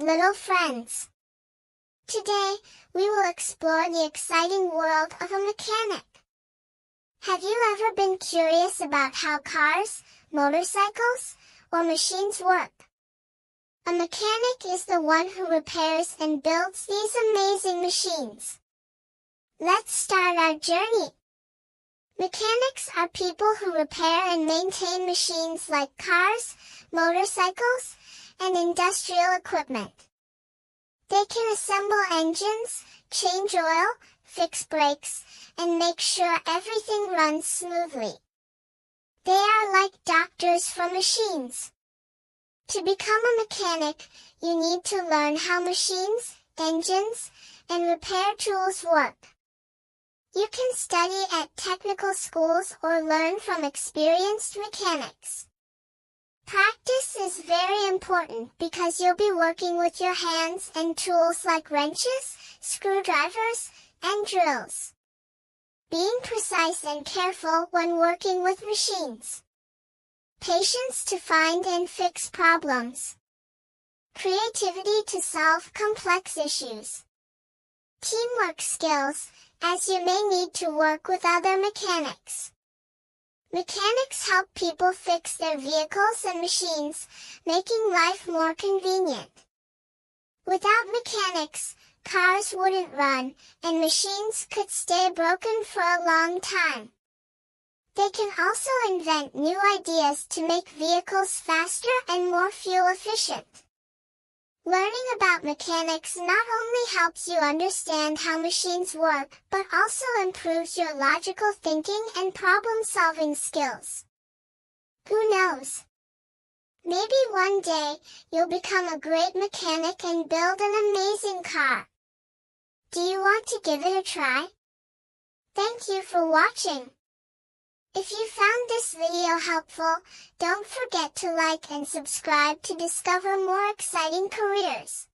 little friends. Today, we will explore the exciting world of a mechanic. Have you ever been curious about how cars, motorcycles, or machines work? A mechanic is the one who repairs and builds these amazing machines. Let's start our journey. Mechanics are people who repair and maintain machines like cars, motorcycles, and industrial equipment. They can assemble engines, change oil, fix brakes, and make sure everything runs smoothly. They are like doctors for machines. To become a mechanic, you need to learn how machines, engines, and repair tools work. You can study at technical schools or learn from experienced mechanics. Practice is very important because you'll be working with your hands and tools like wrenches, screwdrivers, and drills. Being precise and careful when working with machines. Patience to find and fix problems. Creativity to solve complex issues. Teamwork skills, as you may need to work with other mechanics. Mechanics help people fix their vehicles and machines, making life more convenient. Without mechanics, cars wouldn't run, and machines could stay broken for a long time. They can also invent new ideas to make vehicles faster and more fuel efficient. Learning about mechanics not only helps you understand how machines work, but also improves your logical thinking and problem-solving skills. Who knows? Maybe one day, you'll become a great mechanic and build an amazing car. Do you want to give it a try? Thank you for watching. If you found this video helpful, don't forget to like and subscribe to discover more exciting careers.